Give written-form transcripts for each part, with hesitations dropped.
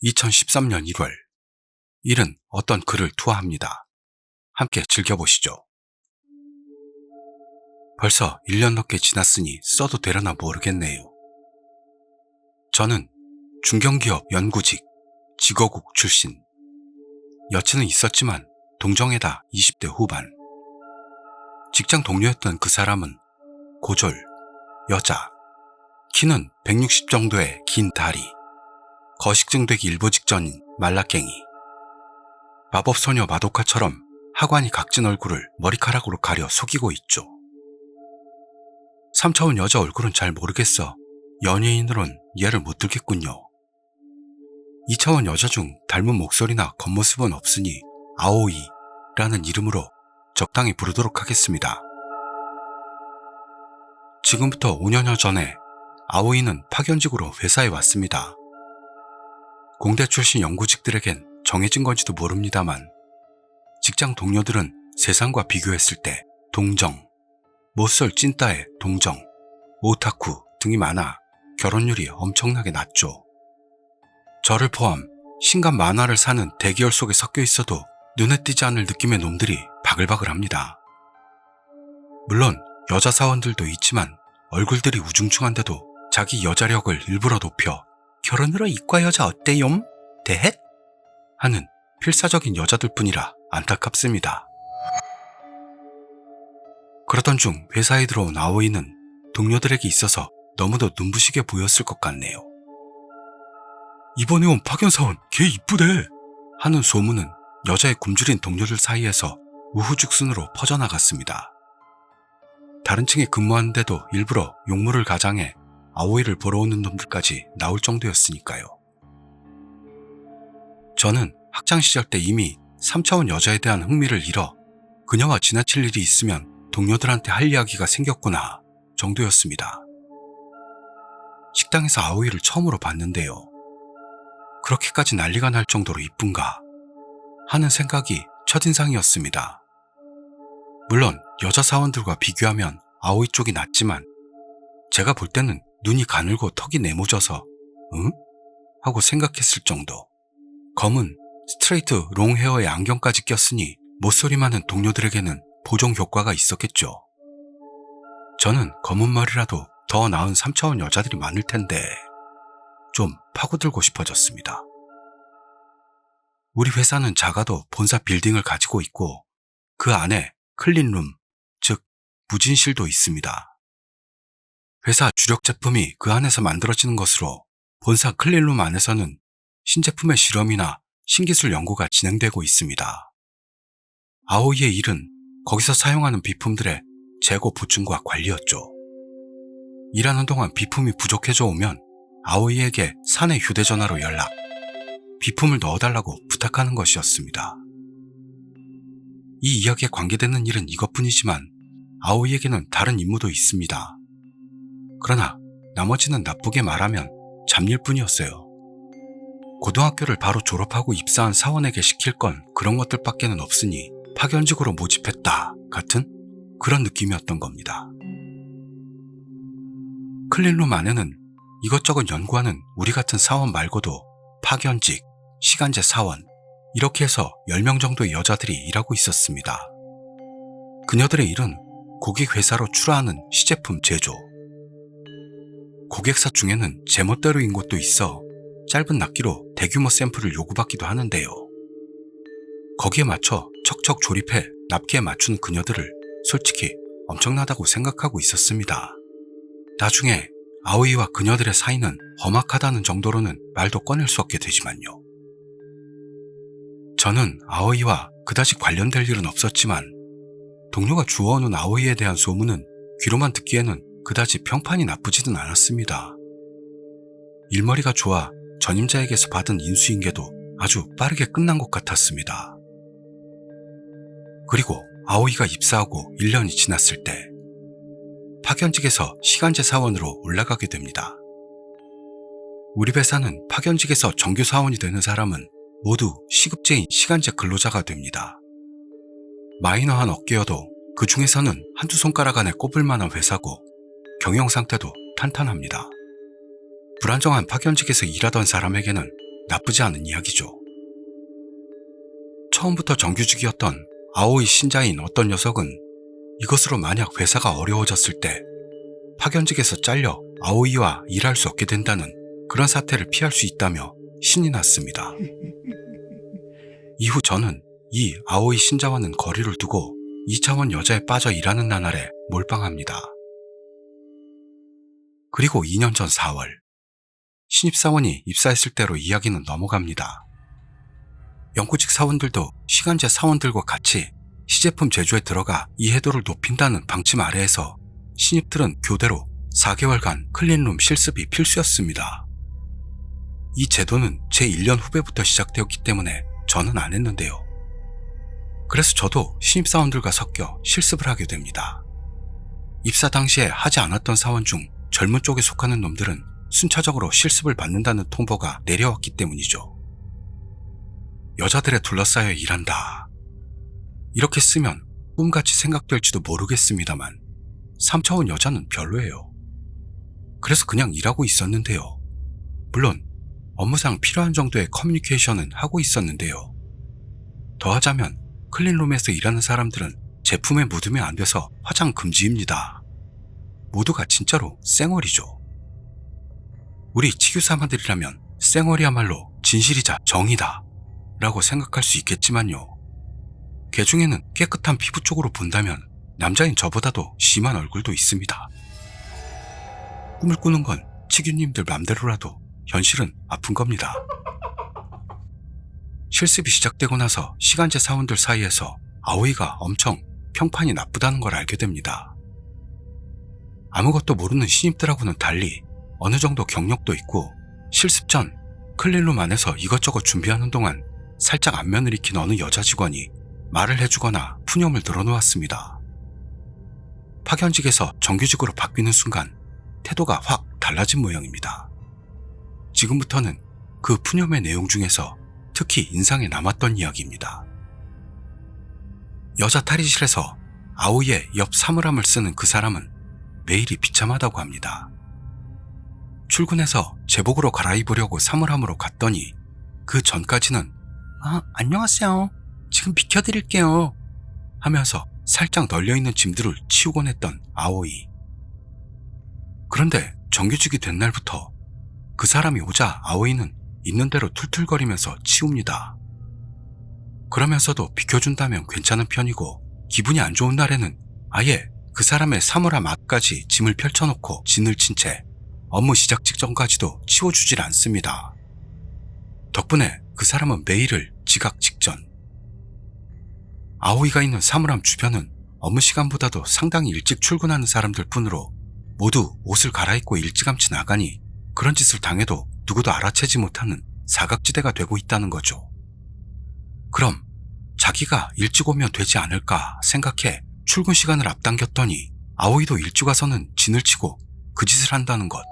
2013년 1월, 일은 어떤 글을 투하합니다. 함께 즐겨보시죠. 벌써 1년 넘게 지났으니 써도 되려나 모르겠네요. 저는 중견기업 연구직, 직어국 출신. 여친은 있었지만 동정에다 20대 후반. 직장 동료였던 그 사람은 고졸, 여자, 키는 160 정도의 긴 다리, 거식증 되기 일보 직전인 말라깽이. 마법소녀 마도카처럼 하관이 각진 얼굴을 머리카락으로 가려 속이고 있죠. 3차원 여자 얼굴은 잘 모르겠어 연예인으론 이해를 못 들겠군요. 2차원 여자 중 닮은 목소리나 겉모습은 없으니 아오이라는 이름으로 적당히 부르도록 하겠습니다. 지금부터 5년여 전에 아오이는 파견직으로 회사에 왔습니다. 공대 출신 연구직들에겐 정해진 건지도 모릅니다만 직장 동료들은 세상과 비교했을 때 동정, 못쏠 찐따의 동정, 오타쿠 등이 많아 결혼율이 엄청나게 낮죠. 저를 포함 신간 만화를 사는 대기열 속에 섞여 있어도 눈에 띄지 않을 느낌의 놈들이 바글바글합니다. 물론 여자 사원들도 있지만 얼굴들이 우중충한데도 자기 여자력을 일부러 높여 결혼으로 이과 여자 어때요? 대헷? 하는 필사적인 여자들 뿐이라 안타깝습니다. 그러던 중 회사에 들어온 아오이는 동료들에게 있어서 너무도 눈부시게 보였을 것 같네요. 이번에 온 파견사원 걔 이쁘대 하는 소문은 여자의 굶주린 동료들 사이에서 우후죽순으로 퍼져나갔습니다. 다른 층에 근무하는데도 일부러 용무를 가장해 아오이를 보러 오는 놈들까지 나올 정도였으니까요. 저는 학창시절 때 이미 3차원 여자에 대한 흥미를 잃어 그녀와 지나칠 일이 있으면 동료들한테 할 이야기가 생겼구나 정도였습니다. 식당에서 아오이를 처음으로 봤는데요. 그렇게까지 난리가 날 정도로 이쁜가 하는 생각이 첫인상이었습니다. 물론 여자 사원들과 비교하면 아오이 쪽이 낫지만 제가 볼 때는 눈이 가늘고 턱이 네모져서 응? 하고 생각했을 정도. 검은 스트레이트 롱 헤어에 안경까지 꼈으니 못소리 많은 동료들에게는 보정 효과가 있었겠죠. 저는 검은 머리라도 더 나은 3차원 여자들이 많을 텐데 좀 파고들고 싶어졌습니다. 우리 회사는 작아도 본사 빌딩을 가지고 있고 그 안에 클린룸, 즉 무진실도 있습니다. 회사 주력 제품이 그 안에서 만들어지는 것으로 본사 클린룸 안에서는 신제품의 실험이나 신기술 연구가 진행되고 있습니다. 아오이의 일은 거기서 사용하는 비품들의 재고 보충과 관리였죠. 일하는 동안 비품이 부족해져 오면 아오이에게 사내 휴대전화로 연락, 비품을 넣어달라고 부탁하는 것이었습니다. 이 이야기에 관계되는 일은 이것뿐이지만 아오이에게는 다른 임무도 있습니다. 그러나 나머지는 나쁘게 말하면 잡일 뿐이었어요. 고등학교를 바로 졸업하고 입사한 사원에게 시킬 건 그런 것들밖에는 없으니 파견직으로 모집했다 같은 그런 느낌이었던 겁니다. 클린룸 안에는 이것저것 연구하는 우리 같은 사원 말고도 파견직, 시간제 사원 이렇게 해서 10명 정도의 여자들이 일하고 있었습니다. 그녀들의 일은 고객회사로 출하하는 시제품 제조. 고객사 중에는 제멋대로인 곳도 있어 짧은 납기로 대규모 샘플을 요구받기도 하는데요. 거기에 맞춰 척척 조립해 납기에 맞춘 그녀들을 솔직히 엄청나다고 생각하고 있었습니다. 나중에 아오이와 그녀들의 사이는 험악하다는 정도로는 말도 꺼낼 수 없게 되지만요. 저는 아오이와 그다지 관련될 일은 없었지만 동료가 주워오는 아오이에 대한 소문은 귀로만 듣기에는 그다지 평판이 나쁘지는 않았습니다. 일머리가 좋아 전임자에게서 받은 인수인계도 아주 빠르게 끝난 것 같았습니다. 그리고 아오이가 입사하고 1년이 지났을 때 파견직에서 시간제 사원으로 올라가게 됩니다. 우리 회사는 파견직에서 정규 사원이 되는 사람은 모두 시급제인 시간제 근로자가 됩니다. 마이너한 업계여도 그 중에서는 한두 손가락 안에 꼽을 만한 회사고 경영 상태도 탄탄합니다. 불안정한 파견직에서 일하던 사람에게는 나쁘지 않은 이야기죠. 처음부터 정규직이었던 아오이 신자인 어떤 녀석은 이것으로 만약 회사가 어려워졌을 때 파견직에서 잘려 아오이와 일할 수 없게 된다는 그런 사태를 피할 수 있다며 신이 났습니다. 이후 저는 이 아오이 신자와는 거리를 두고 2차원 여자에 빠져 일하는 나날에 몰빵합니다. 그리고 2년 전 4월 신입사원이 입사했을 때로 이야기는 넘어갑니다. 연구직 사원들도 시간제 사원들과 같이 시제품 제조에 들어가 이해도를 높인다는 방침 아래에서 신입들은 교대로 4개월간 클린룸 실습이 필수였습니다. 이 제도는 제 1년 후배부터 시작되었기 때문에 저는 안 했는데요. 그래서 저도 신입사원들과 섞여 실습을 하게 됩니다. 입사 당시에 하지 않았던 사원 중 젊은 쪽에 속하는 놈들은 순차적으로 실습을 받는다는 통보가 내려왔기 때문이죠. 여자들에 둘러싸여 일한다. 이렇게 쓰면 꿈같이 생각될지도 모르겠습니다만 3차원 여자는 별로예요. 그래서 그냥 일하고 있었는데요. 물론 업무상 필요한 정도의 커뮤니케이션은 하고 있었는데요. 더하자면 클린룸에서 일하는 사람들은 제품에 묻으면 안 돼서 화장 금지입니다. 모두가 진짜로 쌩얼이죠. 우리 치규사마들이라면 쌩얼이야말로 진실이자 정의다 라고 생각할 수 있겠지만요. 개 중에는 깨끗한 피부 쪽으로 본다면 남자인 저보다도 심한 얼굴도 있습니다. 꿈을 꾸는 건 치규님들 맘대로라도 현실은 아픈 겁니다. 실습이 시작되고 나서 시간제 사원들 사이에서 아오이가 엄청 평판이 나쁘다는 걸 알게 됩니다. 아무것도 모르는 신입들하고는 달리 어느 정도 경력도 있고 실습 전 클린룸 안에서 이것저것 준비하는 동안 살짝 안면을 익힌 어느 여자 직원이 말을 해주거나 푸념을 늘어놓았습니다. 파견직에서 정규직으로 바뀌는 순간 태도가 확 달라진 모양입니다. 지금부터는 그 푸념의 내용 중에서 특히 인상에 남았던 이야기입니다. 여자 탈의실에서 아오이의 옆 사물함을 쓰는 그 사람은 매일이 비참하다고 합니다. 출근해서 제복으로 갈아입으려고 사물함으로 갔더니 그 전까지는 안녕하세요. 지금 비켜드릴게요 하면서 살짝 널려있는 짐들을 치우곤 했던 아오이. 그런데 정규직이 된 날부터 그 사람이 오자 아오이는 있는 대로 툴툴거리면서 치웁니다. 그러면서도 비켜준다면 괜찮은 편이고 기분이 안 좋은 날에는 아예 그 사람의 사물함 앞까지 짐을 펼쳐놓고 진을 친 채 업무 시작 직전까지도 치워주질 않습니다. 덕분에 그 사람은 매일을 지각 직전. 아오이가 있는 사물함 주변은 업무 시간보다도 상당히 일찍 출근하는 사람들 뿐으로 모두 옷을 갈아입고 일찌감치 나가니 그런 짓을 당해도 누구도 알아채지 못하는 사각지대가 되고 있다는 거죠. 그럼 자기가 일찍 오면 되지 않을까 생각해 출근 시간을 앞당겼더니 아오이도 일찍 와서는 진을 치고 그 짓을 한다는 것.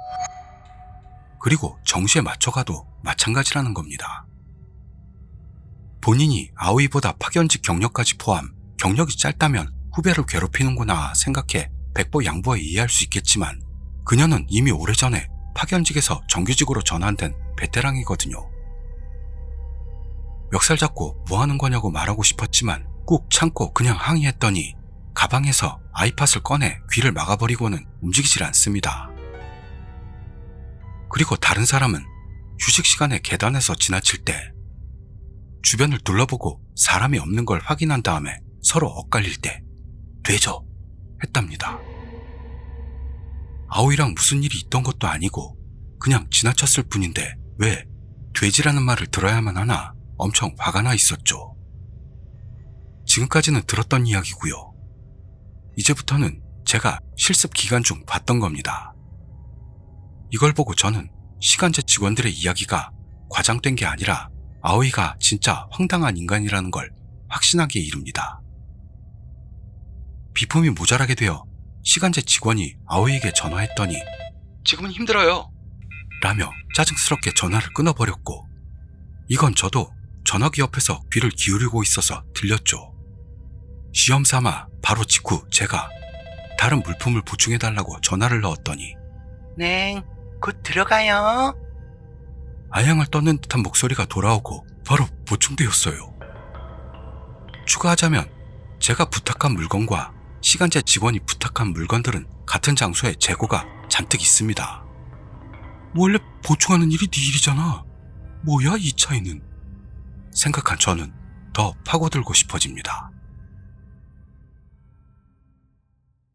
그리고 정시에 맞춰가도 마찬가지라는 겁니다. 본인이 아오이보다 파견직 경력까지 포함 경력이 짧다면 후배를 괴롭히는구나 생각해 백보 양보해 이해할 수 있겠지만 그녀는 이미 오래전에 파견직에서 정규직으로 전환된 베테랑이거든요. 멱살 잡고 뭐 하는 거냐고 말하고 싶었지만 꾹 참고 그냥 항의했더니 가방에서 아이팟을 꺼내 귀를 막아버리고는 움직이질 않습니다. 그리고 다른 사람은 휴식 시간에 계단에서 지나칠 때 주변을 둘러보고 사람이 없는 걸 확인한 다음에 서로 엇갈릴 때 되죠 했답니다. 아오이랑 무슨 일이 있던 것도 아니고 그냥 지나쳤을 뿐인데 왜 돼지라는 말을 들어야만 하나 엄청 화가 나 있었죠. 지금까지는 들었던 이야기고요. 이제부터는 제가 실습 기간 중 봤던 겁니다. 이걸 보고 저는 시간제 직원들의 이야기가 과장된 게 아니라 아오이가 진짜 황당한 인간이라는 걸 확신하기에 이릅니다. 비품이 모자라게 되어 시간제 직원이 아오이에게 전화했더니 지금은 힘들어요 라며 짜증스럽게 전화를 끊어버렸고 이건 저도 전화기 옆에서 귀를 기울이고 있어서 들렸죠. 시험삼아 바로 직후 제가 다른 물품을 보충해달라고 전화를 넣었더니 네, 곧 들어가요. 아양을 떠는 듯한 목소리가 돌아오고 바로 보충되었어요. 추가하자면 제가 부탁한 물건과 시간제 직원이 부탁한 물건들은 같은 장소에 재고가 잔뜩 있습니다. 원래 보충하는 일이 네 일이잖아. 뭐야 이 차이는? 생각한 저는 더 파고들고 싶어집니다.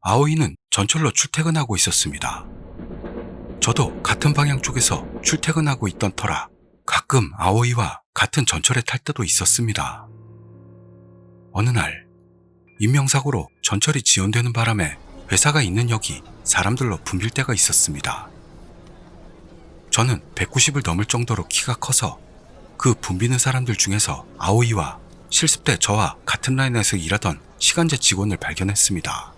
아오이는 전철로 출퇴근하고 있었습니다. 저도 같은 방향 쪽에서 출퇴근하고 있던 터라 가끔 아오이와 같은 전철에 탈 때도 있었습니다. 어느 날 인명사고로 전철이 지연되는 바람에 회사가 있는 역이 사람들로 붐빌 때가 있었습니다. 저는 190을 넘을 정도로 키가 커서 그 붐비는 사람들 중에서 아오이와 실습 때 저와 같은 라인에서 일하던 시간제 직원을 발견했습니다.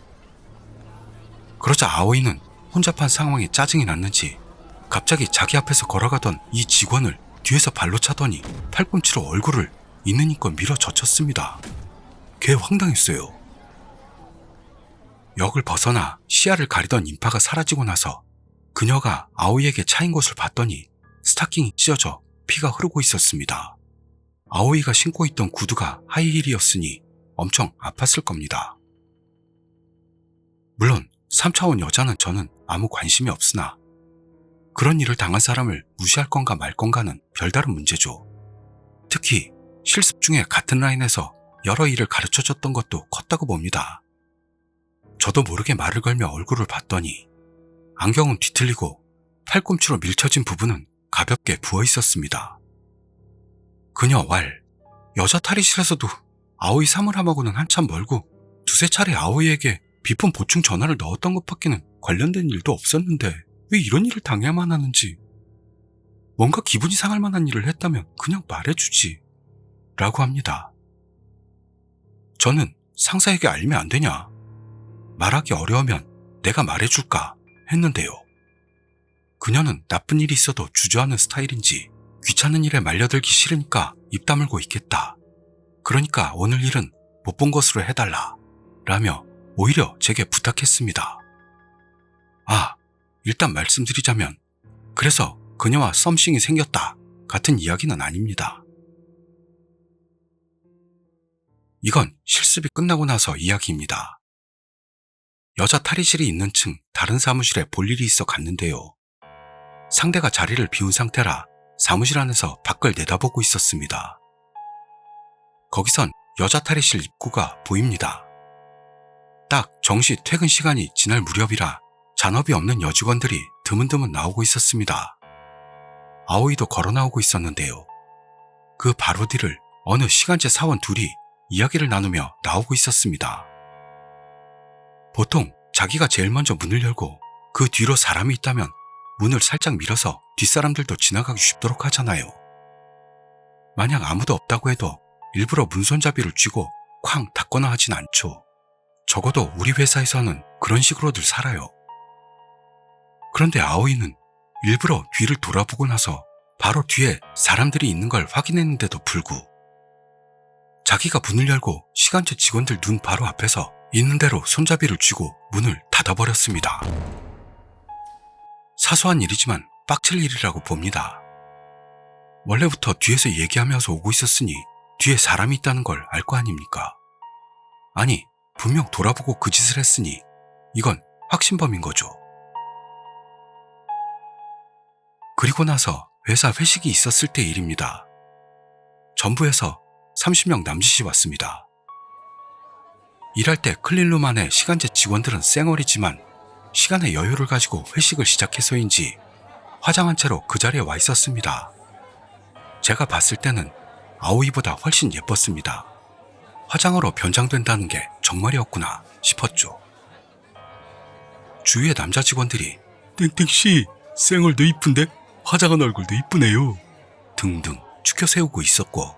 그러자 아오이는 혼잡한 상황에 짜증이 났는지 갑자기 자기 앞에서 걸어가던 이 직원을 뒤에서 발로 차더니 팔꿈치로 얼굴을 있는 힘껏 밀어 젖혔습니다. 개 황당했어요. 역을 벗어나 시야를 가리던 인파가 사라지고 나서 그녀가 아오이에게 차인 것을 봤더니 스타킹이 찢어져 피가 흐르고 있었습니다. 아오이가 신고 있던 구두가 하이힐이었으니 엄청 아팠을 겁니다. 물론 3차원 여자는 저는 아무 관심이 없으나 그런 일을 당한 사람을 무시할 건가 말 건가는 별다른 문제죠. 특히 실습 중에 같은 라인에서 여러 일을 가르쳐줬던 것도 컸다고 봅니다. 저도 모르게 말을 걸며 얼굴을 봤더니 안경은 뒤틀리고 팔꿈치로 밀쳐진 부분은 가볍게 부어 있었습니다. 그녀 왈, 여자 탈의실에서도 아오이 사물함하고는 한참 멀고 두세 차례 아오이에게 비품 보충 전화를 넣었던 것밖에는 관련된 일도 없었는데 왜 이런 일을 당해야만 하는지. 뭔가 기분이 상할 만한 일을 했다면 그냥 말해주지 라고 합니다. 저는 상사에게 알면 안 되냐? 말하기 어려우면 내가 말해줄까 했는데요. 그녀는 나쁜 일이 있어도 주저하는 스타일인지 귀찮은 일에 말려들기 싫으니까 입 다물고 있겠다. 그러니까 오늘 일은 못 본 것으로 해달라 라며 오히려 제게 부탁했습니다. 아, 일단 말씀드리자면 그래서 그녀와 썸씽이 생겼다 같은 이야기는 아닙니다. 이건 실습이 끝나고 나서 이야기입니다. 여자 탈의실이 있는 층 다른 사무실에 볼 일이 있어 갔는데요. 상대가 자리를 비운 상태라 사무실 안에서 밖을 내다보고 있었습니다. 거기선 여자 탈의실 입구가 보입니다. 딱 정시 퇴근 시간이 지날 무렵이라 잔업이 없는 여직원들이 드문드문 나오고 있었습니다. 아오이도 걸어 나오고 있었는데요. 그 바로 뒤를 어느 시간제 사원 둘이 이야기를 나누며 나오고 있었습니다. 보통 자기가 제일 먼저 문을 열고 그 뒤로 사람이 있다면 문을 살짝 밀어서 뒷사람들도 지나가기 쉽도록 하잖아요. 만약 아무도 없다고 해도 일부러 문손잡이를 쥐고 쾅 닫거나 하진 않죠. 적어도 우리 회사에서는 그런 식으로들 살아요. 그런데 아오이는 일부러 뒤를 돌아보고 나서 바로 뒤에 사람들이 있는 걸 확인했는데도 불구 자기가 문을 열고 시간제 직원들 눈 바로 앞에서 있는 대로 손잡이를 쥐고 문을 닫아버렸습니다. 사소한 일이지만 빡칠 일이라고 봅니다. 원래부터 뒤에서 얘기하면서 오고 있었으니 뒤에 사람이 있다는 걸 알 거 아닙니까? 아니, 분명 돌아보고 그 짓을 했으니 이건 확신범인 거죠. 그리고 나서 회사 회식이 있었을 때 일입니다. 전부에서 30명 남짓이 왔습니다. 일할 때 클린룸 안에 시간제 직원들은 쌩얼이지만 시간의 여유를 가지고 회식을 시작해서인지 화장한 채로 그 자리에 와 있었습니다. 제가 봤을 때는 아오이보다 훨씬 예뻤습니다. 화장으로 변장된다는 게 정말이었구나 싶었죠. 주위의 남자 직원들이 땡땡씨, 쌩얼도 이쁜데 화장한 얼굴도 이쁘네요 등등 추켜 세우고 있었고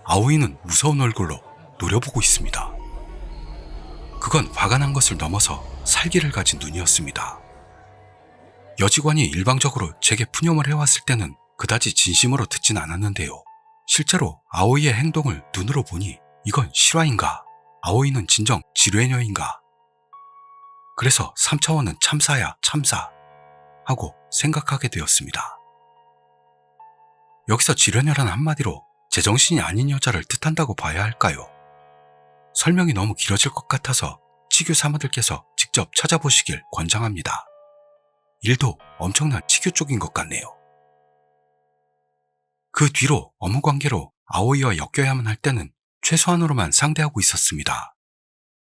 아오이는 무서운 얼굴로 노려보고 있습니다. 그건 화가 난 것을 넘어서 살기를 가진 눈이었습니다. 여직원이 일방적으로 제게 푸념을 해왔을 때는 그다지 진심으로 듣진 않았는데요. 실제로 아오이의 행동을 눈으로 보니 이건 실화인가? 아오이는 진정 지뢰녀인가? 그래서 3차원은 참사야 참사 하고 생각하게 되었습니다. 여기서 지련혈한 한마디로 제정신이 아닌 여자를 뜻한다고 봐야 할까요? 설명이 너무 길어질 것 같아서 치규 사마들께서 직접 찾아보시길 권장합니다. 일도 엄청난 치규 쪽인 것 같네요. 그 뒤로 업무 관계로 아오이와 엮여야만 할 때는 최소한으로만 상대하고 있었습니다.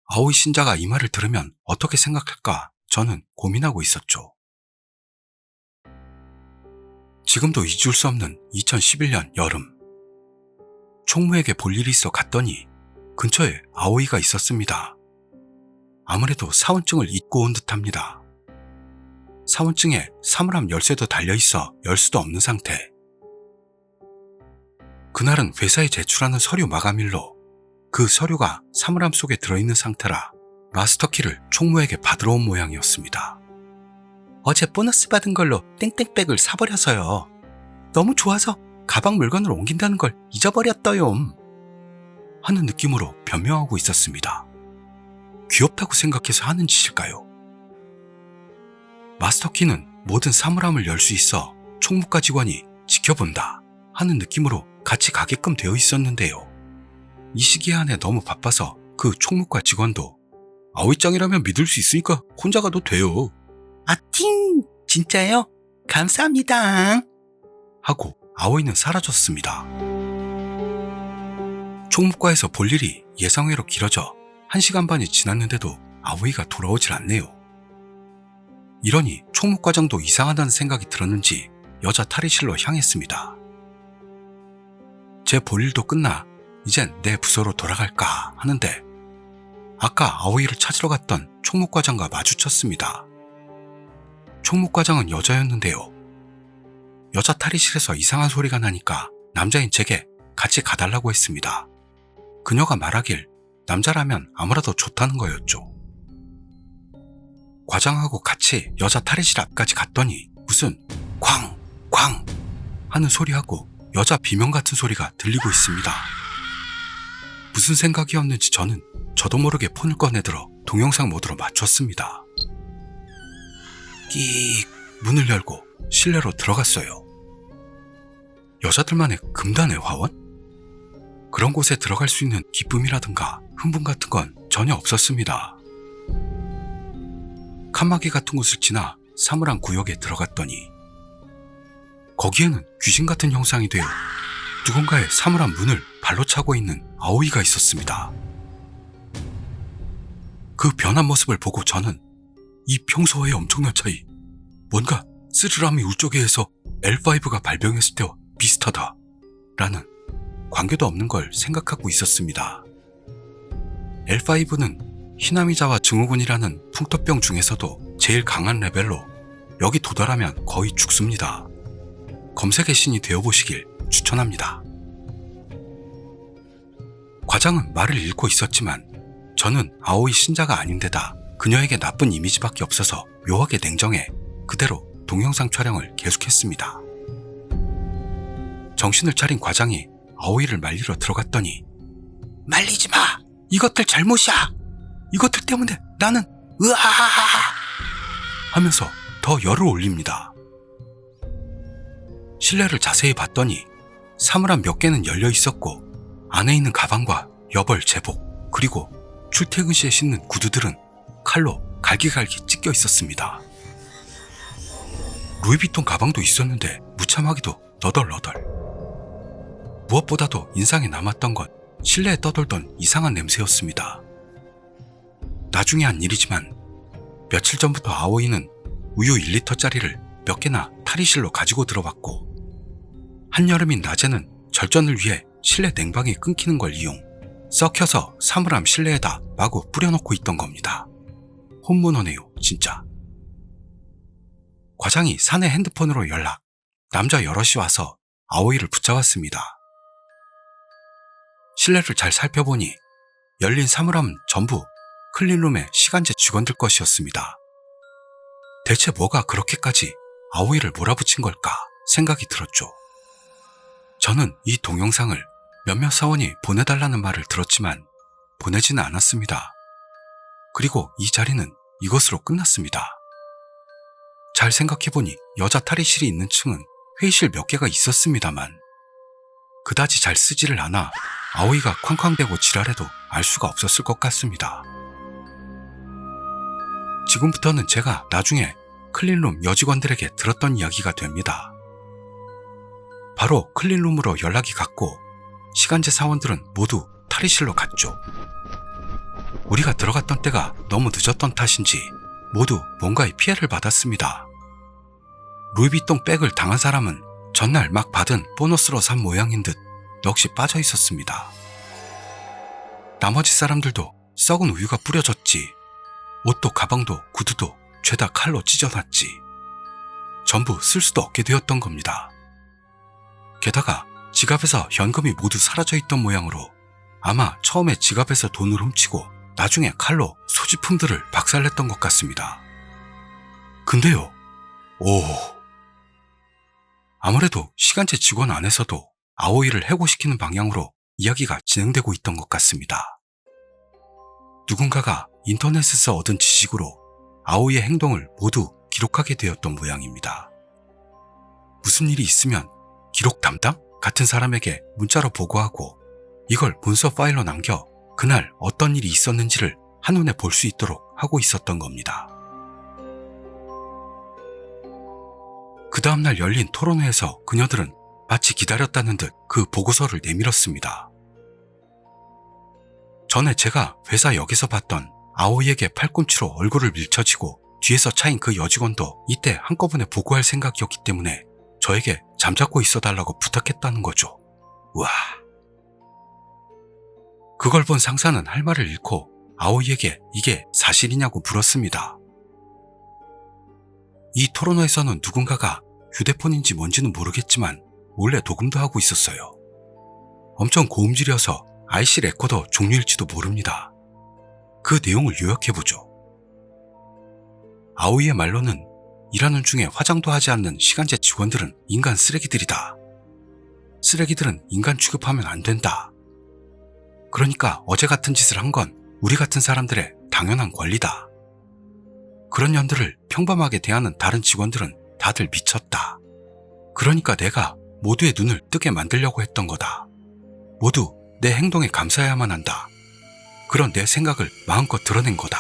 아오이 신자가 이 말을 들으면 어떻게 생각할까 저는 고민하고 있었죠. 지금도 잊을 수 없는 2011년 여름. 총무에게 볼 일이 있어 갔더니 근처에 아오이가 있었습니다. 아무래도 사원증을 잊고 온 듯합니다. 사원증에 사물함 열쇠도 달려있어 열 수도 없는 상태. 그날은 회사에 제출하는 서류 마감일로 그 서류가 사물함 속에 들어있는 상태라 마스터키를 총무에게 받으러 온 모양이었습니다. 어제 보너스 받은 걸로 땡땡백을 사버려서요. 너무 좋아서 가방 물건을 옮긴다는 걸 잊어버렸어요. 하는 느낌으로 변명하고 있었습니다. 귀엽다고 생각해서 하는 짓일까요? 마스터키는 모든 사물함을 열 수 있어 총무과 직원이 지켜본다 하는 느낌으로 같이 가게끔 되어 있었는데요. 이 시기에 안에 너무 바빠서 그 총무과 직원도 아오이짱이라면 믿을 수 있으니까 혼자 가도 돼요. 아팅! 진짜요? 감사합니다. 하고 아오이는 사라졌습니다. 총무과에서 볼 일이 예상외로 길어져 1시간 반이 지났는데도 아오이가 돌아오질 않네요. 이러니 총무과장도 이상하다는 생각이 들었는지 여자 탈의실로 향했습니다. 제 볼 일도 끝나 이젠 내 부서로 돌아갈까 하는데 아까 아오이를 찾으러 갔던 총무과장과 마주쳤습니다. 총무과장은 여자였는데요. 여자 탈의실에서 이상한 소리가 나니까 남자인 제게 같이 가달라고 했습니다. 그녀가 말하길 남자라면 아무라도 좋다는 거였죠. 과장하고 같이 여자 탈의실 앞까지 갔더니 무슨 쾅! 쾅! 하는 소리하고 여자 비명 같은 소리가 들리고 있습니다. 무슨 생각이었는지 저는 저도 모르게 폰을 꺼내들어 동영상 모드로 맞췄습니다. 끼익 문을 열고 실내로 들어갔어요. 여자들만의 금단의 화원? 그런 곳에 들어갈 수 있는 기쁨이라든가 흥분 같은 건 전혀 없었습니다. 칸막이 같은 곳을 지나 사물함 구역에 들어갔더니 거기에는 귀신 같은 형상이 되어 누군가의 사물함 문을 발로 차고 있는 아오이가 있었습니다. 그 변한 모습을 보고 저는 이 평소와의 엄청난 차이, 뭔가 쓰르라미 울적해에서 L5가 발병했을 때와 비슷하다 라는 관계도 없는 걸 생각하고 있었습니다. L5는 히나미자와 증후군이라는 풍토병 중에서도 제일 강한 레벨로 여기 도달하면 거의 죽습니다. 검색의 신이 되어보시길 추천합니다. 과장은 말을 잃고 있었지만 저는 아오이 신자가 아닌데다 그녀에게 나쁜 이미지밖에 없어서 묘하게 냉정해 그대로 동영상 촬영을 계속했습니다. 정신을 차린 과장이 아오이를 말리러 들어갔더니 말리지 마! 이것들 잘못이야! 이것들 때문에 나는 으아하하하! 하면서 더 열을 올립니다. 실내를 자세히 봤더니 사물함 몇 개는 열려 있었고 안에 있는 가방과 여벌, 제복, 그리고 출퇴근 시에 신는 구두들은 칼로 갈기갈기 찢겨 있었습니다. 루이비통 가방도 있었는데 무참하게도 너덜너덜. 무엇보다도 인상에 남았던 건 실내에 떠돌던 이상한 냄새였습니다. 나중에 한 일이지만 며칠 전부터 아오이는 우유 1리터짜리를 몇 개나 탈의실로 가지고 들어왔고 한여름인 낮에는 절전을 위해 실내 냉방이 끊기는 걸 이용 썩혀서 사물함 실내에다 마구 뿌려놓고 있던 겁니다. 혼문어네요, 진짜. 과장이 사내 핸드폰으로 연락, 남자 여럿이 와서 아오이를 붙잡았습니다. 실내를 잘 살펴보니 열린 사물함은 전부 클린룸의 시간제 직원들 것이었습니다. 대체 뭐가 그렇게까지 아오이를 몰아붙인 걸까 생각이 들었죠. 저는 이 동영상을 몇몇 사원이 보내달라는 말을 들었지만 보내지는 않았습니다. 그리고 이 자리는 이것으로 끝났습니다. 잘 생각해보니 여자 탈의실이 있는 층은 회의실 몇 개가 있었습니다만 그다지 잘 쓰지를 않아 아오이가 쾅쾅대고 지랄해도 알 수가 없었을 것 같습니다. 지금부터는 제가 나중에 클린룸 여직원들에게 들었던 이야기가 됩니다. 바로 클린룸으로 연락이 갔고 시간제 사원들은 모두 탈의실로 갔죠. 우리가 들어갔던 때가 너무 늦었던 탓인지 모두 뭔가의 피해를 받았습니다. 루이비통 백을 당한 사람은 전날 막 받은 보너스로 산 모양인 듯 넋이 빠져 있었습니다. 나머지 사람들도 썩은 우유가 뿌려졌지, 옷도 가방도 구두도 죄다 칼로 찢어놨지. 전부 쓸 수도 없게 되었던 겁니다. 게다가 지갑에서 현금이 모두 사라져 있던 모양으로 아마 처음에 지갑에서 돈을 훔치고 나중에 칼로 소지품들을 박살냈던 것 같습니다. 근데요, 아무래도 시간제 직원 안에서도 아오이를 해고시키는 방향으로 이야기가 진행되고 있던 것 같습니다. 누군가가 인터넷에서 얻은 지식으로 아오이의 행동을 모두 기록하게 되었던 모양입니다. 무슨 일이 있으면 기록 담당 같은 사람에게 문자로 보고하고 이걸 문서 파일로 남겨 그날 어떤 일이 있었는지를 한눈에 볼 수 있도록 하고 있었던 겁니다. 그 다음날 열린 토론회에서 그녀들은 마치 기다렸다는 듯 그 보고서를 내밀었습니다. 전에 제가 회사역에서 봤던 아오이에게 팔꿈치로 얼굴을 밀쳐지고 뒤에서 차인 그 여직원도 이때 한꺼번에 보고할 생각이었기 때문에 저에게 잠자코 있어달라고 부탁했다는 거죠. 우와. 그걸 본 상사는 할 말을 잃고 아오이에게 이게 사실이냐고 물었습니다. 이 토론회에서는 누군가가 휴대폰인지 뭔지는 모르겠지만 몰래 녹음도 하고 있었어요. 엄청 고음질이어서 IC 레코더 종류일지도 모릅니다. 그 내용을 요약해보죠. 아오이의 말로는 일하는 중에 화장도 하지 않는 시간제 직원들은 인간 쓰레기들이다. 쓰레기들은 인간 취급하면 안 된다. 그러니까 어제 같은 짓을 한 건 우리 같은 사람들의 당연한 권리다. 그런 년들을 평범하게 대하는 다른 직원들은 다들 미쳤다. 그러니까 내가 모두의 눈을 뜨게 만들려고 했던 거다. 모두 내 행동에 감사해야만 한다. 그런 내 생각을 마음껏 드러낸 거다.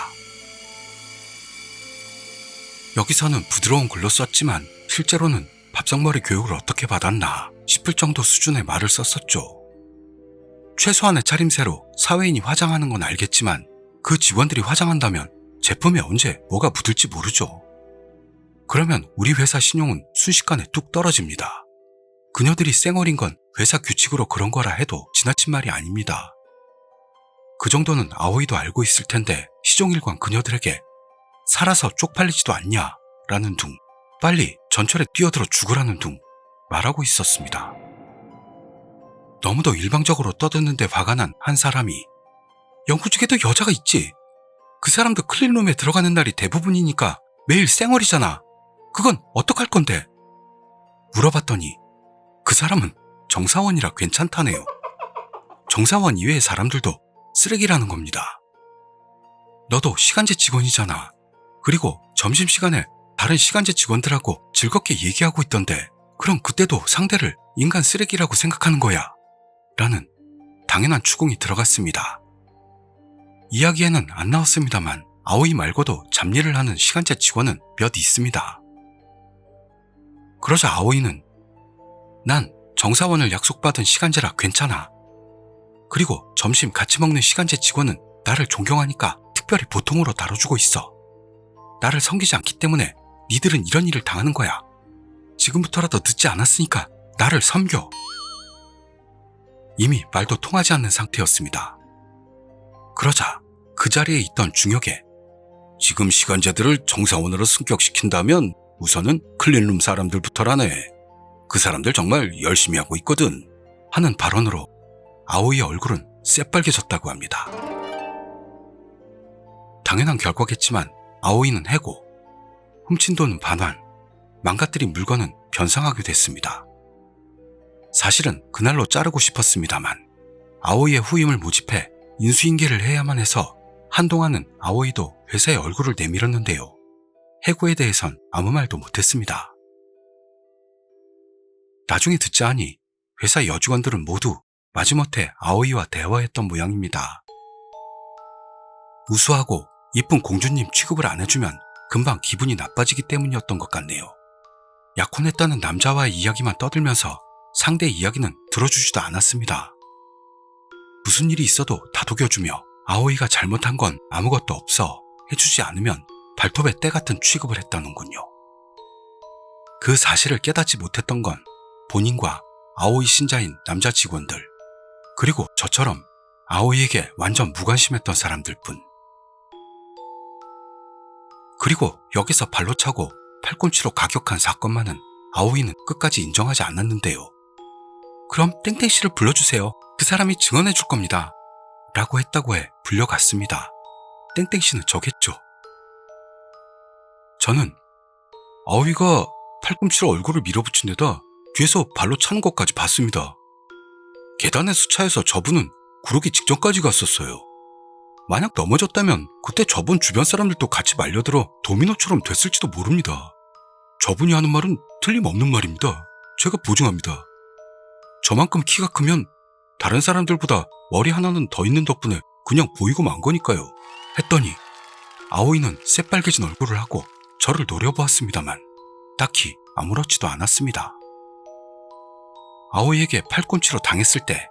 여기서는 부드러운 글로 썼지만 실제로는 밥상머리 교육을 어떻게 받았나 싶을 정도 수준의 말을 썼었죠. 최소한의 차림새로 사회인이 화장하는 건 알겠지만 그 직원들이 화장한다면 제품에 언제 뭐가 묻을지 모르죠. 그러면 우리 회사 신용은 순식간에 뚝 떨어집니다. 그녀들이 쌩얼인 건 회사 규칙으로 그런 거라 해도 지나친 말이 아닙니다. 그 정도는 아오이도 알고 있을 텐데 시종일관 그녀들에게 살아서 쪽팔리지도 않냐 라는 둥, 빨리 전철에 뛰어들어 죽으라는 둥 말하고 있었습니다. 너무도 일방적으로 떠드는데 화가 난 한 사람이 영구직에도 여자가 있지. 그 사람도 클린룸에 들어가는 날이 대부분이니까 매일 쌩얼이잖아. 그건 어떡할 건데? 물어봤더니 그 사람은 정사원이라 괜찮다네요. 정사원 이외의 사람들도 쓰레기라는 겁니다. 너도 시간제 직원이잖아. 그리고 점심시간에 다른 시간제 직원들하고 즐겁게 얘기하고 있던데 그럼 그때도 상대를 인간 쓰레기라고 생각하는 거야. 라는 당연한 추궁이 들어갔습니다. 이야기에는 안 나왔습니다만 아오이 말고도 잡일을 하는 시간제 직원은 몇 있습니다. 그러자 아오이는 난 정사원을 약속받은 시간제라 괜찮아. 그리고 점심 같이 먹는 시간제 직원은 나를 존경하니까 특별히 보통으로 다뤄주고 있어. 나를 섬기지 않기 때문에 니들은 이런 일을 당하는 거야. 지금부터라도 늦지 않았으니까 나를 섬겨. 이미 말도 통하지 않는 상태였습니다. 그러자 그 자리에 있던 중역에 지금 시간제들을 정사원으로 승격시킨다면 우선은 클린룸 사람들부터라네. 그 사람들 정말 열심히 하고 있거든. 하는 발언으로 아오이의 얼굴은 새빨개졌다고 합니다. 당연한 결과겠지만 아오이는 해고, 훔친 돈은 반환, 망가뜨린 물건은 변상하게 됐습니다. 사실은 그날로 자르고 싶었습니다만 아오이의 후임을 모집해 인수인계를 해야만 해서 한동안은 아오이도 회사에 얼굴을 내밀었는데요. 해고에 대해선 아무 말도 못했습니다. 나중에 듣자 하니 회사 여직원들은 모두 마지못해 아오이와 대화했던 모양입니다. 우수하고 이쁜 공주님 취급을 안 해주면 금방 기분이 나빠지기 때문이었던 것 같네요. 약혼했다는 남자와의 이야기만 떠들면서 상대 이야기는 들어주지도 않았습니다. 무슨 일이 있어도 다독여주며 아오이가 잘못한 건 아무것도 없어 해주지 않으면 발톱에 때 같은 취급을 했다는군요. 그 사실을 깨닫지 못했던 건 본인과 아오이 신자인 남자 직원들, 그리고 저처럼 아오이에게 완전 무관심했던 사람들 뿐. 그리고 여기서 발로 차고 팔꿈치로 가격한 사건만은 아오이는 끝까지 인정하지 않았는데요. 그럼 땡땡씨를 불러주세요. 그 사람이 증언해 줄 겁니다. 라고 했다고 해 불려갔습니다. 땡땡씨는 저겠죠. 저는 아오이가 팔꿈치로 얼굴을 밀어붙인 데다 뒤에서 발로 차는 것까지 봤습니다. 계단에서 차에서 저분은 구르기 직전까지 갔었어요. 만약 넘어졌다면 그때 저분 주변 사람들도 같이 말려들어 도미노처럼 됐을지도 모릅니다. 저분이 하는 말은 틀림없는 말입니다. 제가 보증합니다. 저만큼 키가 크면 다른 사람들보다 머리 하나는 더 있는 덕분에 그냥 보이고 만 거니까요. 했더니 아오이는 새빨개진 얼굴을 하고 저를 노려보았습니다만 딱히 아무렇지도 않았습니다. 아오이에게 팔꿈치로 당했을 때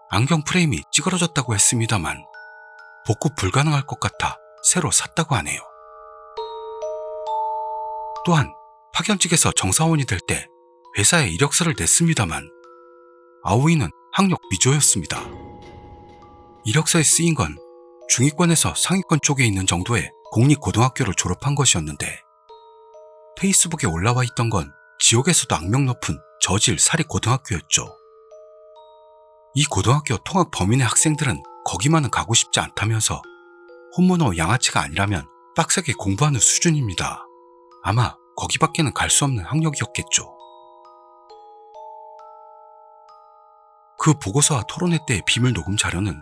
안경 프레임이 찌그러졌다고 했습니다만 복구 불가능할 것 같아 새로 샀다고 하네요. 또한 파견직에서 정사원이 될 때 회사에 이력서를 냈습니다만 아오이는 학력 미조였습니다. 이력서에 쓰인 건 중위권에서 상위권 쪽에 있는 정도의 공립고등학교를 졸업한 것이었는데 페이스북에 올라와 있던 건 지역에서도 악명 높은 저질 사립고등학교였죠. 이 고등학교 통학 범인의 학생들은 거기만은 가고 싶지 않다면서 혼모노 양아치가 아니라면 빡세게 공부하는 수준입니다. 아마 거기밖에는 갈 수 없는 학력이었겠죠. 그 보고서와 토론회 때의 비밀 녹음 자료는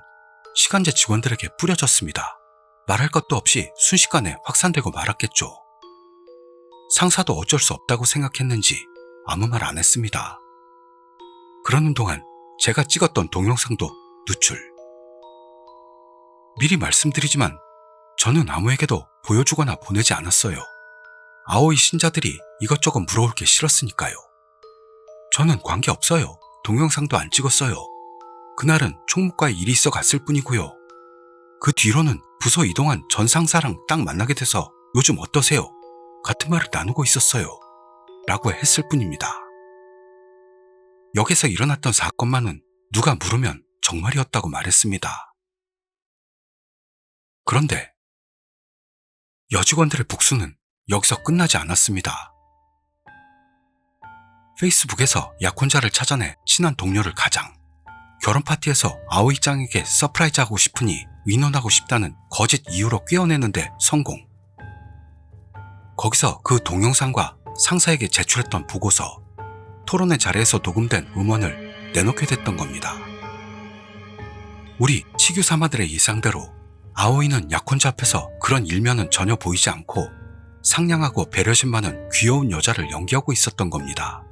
시간제 직원들에게 뿌려졌습니다. 말할 것도 없이 순식간에 확산되고 말았겠죠. 상사도 어쩔 수 없다고 생각했는지 아무 말 안 했습니다. 그러는 동안 제가 찍었던 동영상도 누출. 미리 말씀드리지만 저는 아무에게도 보여주거나 보내지 않았어요. 아오이 신자들이 이것저것 물어올 게 싫었으니까요. 저는 관계없어요. 동영상도 안 찍었어요. 그날은 총무과에 일이 있어 갔을 뿐이고요. 그 뒤로는 부서 이동한 전 상사랑 딱 만나게 돼서 요즘 어떠세요? 같은 말을 나누고 있었어요. 라고 했을 뿐입니다. 역에서 일어났던 사건만은 누가 물으면 정말이었다고 말했습니다. 그런데 여직원들의 복수는 여기서 끝나지 않았습니다. 페이스북에서 약혼자를 찾아내 친한 동료를 가장, 결혼 파티에서 아오이짱에게 서프라이즈하고 싶으니 위논하고 싶다는 거짓 이유로 꿰어내는데 성공. 거기서 그 동영상과 상사에게 제출했던 보고서, 토론회 자리에서 녹음된 음원을 내놓게 됐던 겁니다. 우리 치규사마들의 예상대로 아오이는 약혼자 앞에서 그런 일면은 전혀 보이지 않고 상냥하고 배려심 많은 귀여운 여자를 연기하고 있었던 겁니다.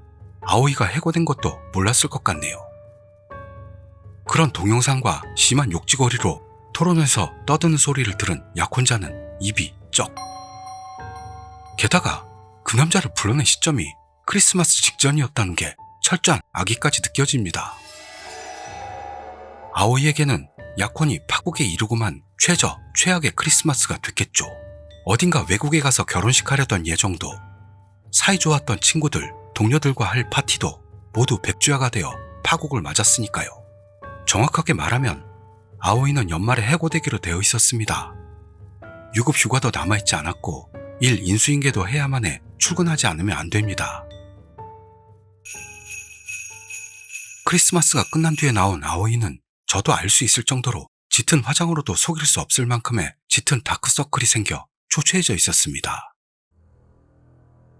아오이가 해고된 것도 몰랐을 것 같네요. 그런 동영상과 심한 욕지거리로 토론에서 떠드는 소리를 들은 약혼자는 입이 쩍. 게다가 그 남자를 불러낸 시점이 크리스마스 직전이었다는 게 철저한 악의까지 느껴집니다. 아오이에게는 약혼이 파국에 이르고만 최악의 크리스마스가 됐겠죠. 어딘가 외국에 가서 결혼식 하려던 예정도, 사이좋았던 친구들, 동료들과 할 파티도 모두 백주야가 되어 파국을 맞았으니까요. 정확하게 말하면 아오이는 연말에 해고되기로 되어 있었습니다. 유급 휴가도 남아있지 않았고 일 인수인계도 해야만 해 출근하지 않으면 안 됩니다. 크리스마스가 끝난 뒤에 나온 아오이는 저도 알 수 있을 정도로 짙은 화장으로도 속일 수 없을 만큼의 짙은 다크서클이 생겨 초췌해져 있었습니다.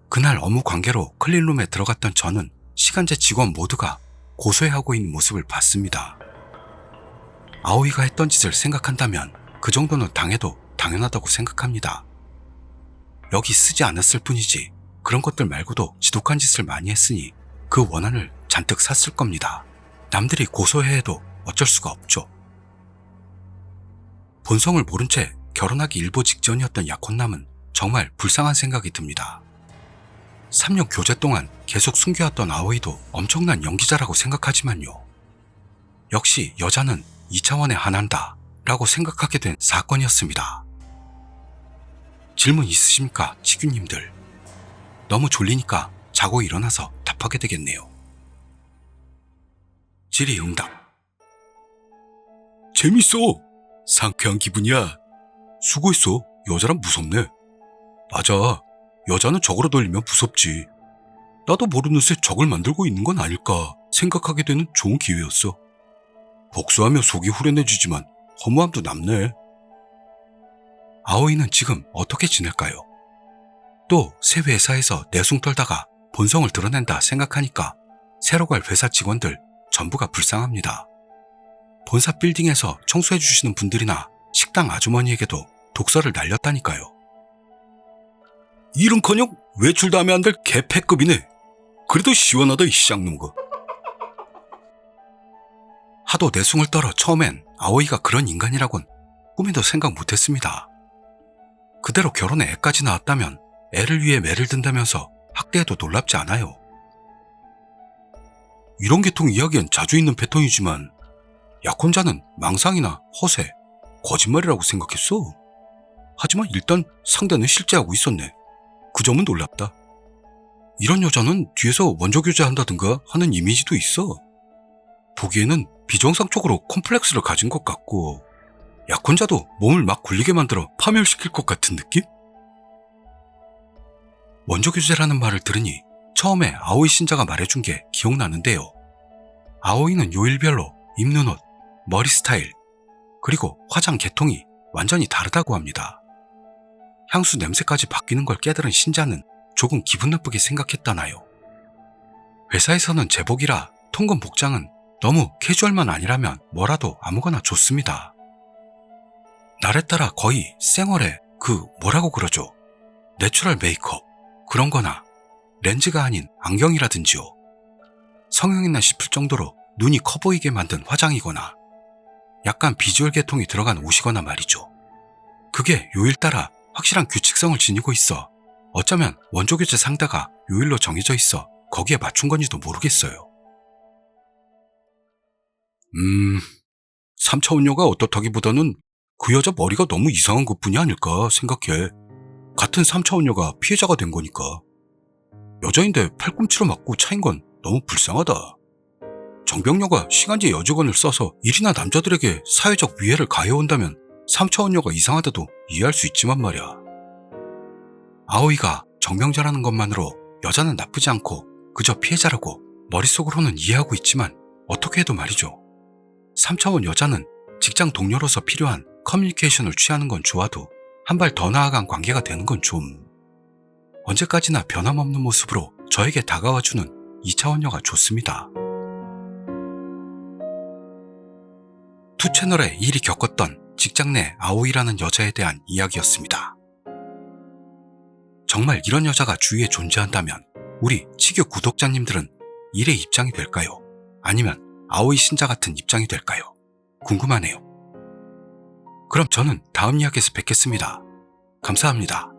그날 업무 관계로 클린룸에 들어갔던 저는 시간제 직원 모두가 고소해하고 있는 모습을 봤습니다. 아오이가 했던 짓을 생각한다면 그 정도는 당해도 당연하다고 생각합니다. 여기 쓰지 않았을 뿐이지 그런 것들 말고도 지독한 짓을 많이 했으니 그 원한을 잔뜩 샀을 겁니다. 남들이 고소해해도 어쩔 수가 없죠. 본성을 모른 채 결혼하기 일보 직전이었던 약혼남은 정말 불쌍한 생각이 듭니다. 3년 교제 동안 계속 숨겨왔던 아오이도 엄청난 연기자라고 생각하지만요. 역시 여자는 2차원에 한한다 라고 생각하게 된 사건이었습니다. 질문 있으십니까, 치규님들? 너무 졸리니까 자고 일어나서 답하게 되겠네요. 질의응답. 재밌어. 상쾌한 기분이야. 수고했어. 여자란 무섭네. 맞아. 여자는 적으로 돌리면 무섭지. 나도 모르는 새 적을 만들고 있는 건 아닐까 생각하게 되는 좋은 기회였어. 복수하며 속이 후련해지지만 허무함도 남네. 아오이는 지금 어떻게 지낼까요? 또 새 회사에서 내숭 떨다가 본성을 드러낸다 생각하니까 새로 갈 회사 직원들 전부가 불쌍합니다. 본사 빌딩에서 청소해주시는 분들이나 식당 아주머니에게도 독서를 날렸다니까요. 일은커녕 외출도 하면 안 될 개패급이네. 그래도 시원하다 이 쌍놈거. 하도 내숭을 떨어 처음엔 아오이가 그런 인간이라곤 꿈에도 생각 못했습니다. 그대로 결혼에 애까지 낳았다면 애를 위해 매를 든다면서 학대해도 놀랍지 않아요. 이런 계통 이야기엔 자주 있는 패턴이지만 약혼자는 망상이나 허세, 거짓말이라고 생각했어. 하지만 일단 상대는 실제 하고 있었네. 그 점은 놀랍다. 이런 여자는 뒤에서 원조교제한다든가 하는 이미지도 있어. 보기에는 비정상적으로 콤플렉스를 가진 것 같고 약혼자도 몸을 막 굴리게 만들어 파멸시킬 것 같은 느낌? 원조교제라는 말을 들으니 처음에 아오이 신자가 말해준 게 기억나는데요. 아오이는 요일별로 입는 옷, 머리 스타일, 그리고 화장 계통이 완전히 다르다고 합니다. 향수 냄새까지 바뀌는 걸 깨달은 신자는 조금 기분 나쁘게 생각했다나요. 회사에서는 제복이라 통금 복장은 너무 캐주얼만 아니라면 뭐라도 아무거나 좋습니다. 날에 따라 거의 생얼에 뭐라고 그러죠? 내추럴 메이크업 그런 거나 렌즈가 아닌 안경이라든지요. 성형이나 싶을 정도로 눈이 커 보이게 만든 화장이거나 약간 비주얼 계통이 들어간 옷이거나 말이죠. 그게 요일 따라 확실한 규칙성을 지니고 있어 어쩌면 원조교제 상대가 요일로 정해져 있어 거기에 맞춘 건지도 모르겠어요. 3차원녀가 어떻다기보다는 그 여자 머리가 너무 이상한 것뿐이 아닐까 생각해. 같은 3차원녀가 피해자가 된 거니까. 여자인데 팔꿈치로 맞고 차인 건 너무 불쌍하다. 정병녀가 시간제 여직원을 써서 일이나 남자들에게 사회적 위해를 가해온다면 3차원녀가 이상하다도 이해할 수 있지만 말이야. 아오이가 정병자라는 것만으로 여자는 나쁘지 않고 그저 피해자라고 머릿속으로는 이해하고 있지만 어떻게 해도 말이죠. 3차원 여자는 직장 동료로서 필요한 커뮤니케이션을 취하는 건 좋아도 한 발 더 나아간 관계가 되는 건 좀 언제까지나 변함없는 모습으로 저에게 다가와주는 2차원녀가 좋습니다. 투채널에 일이 겪었던 직장 내 아오이라는 여자에 대한 이야기였습니다. 정말 이런 여자가 주위에 존재한다면 우리 치교 구독자님들은 일의 입장이 될까요? 아니면 아오이 신자 같은 입장이 될까요? 궁금하네요. 그럼 저는 다음 이야기에서 뵙겠습니다. 감사합니다.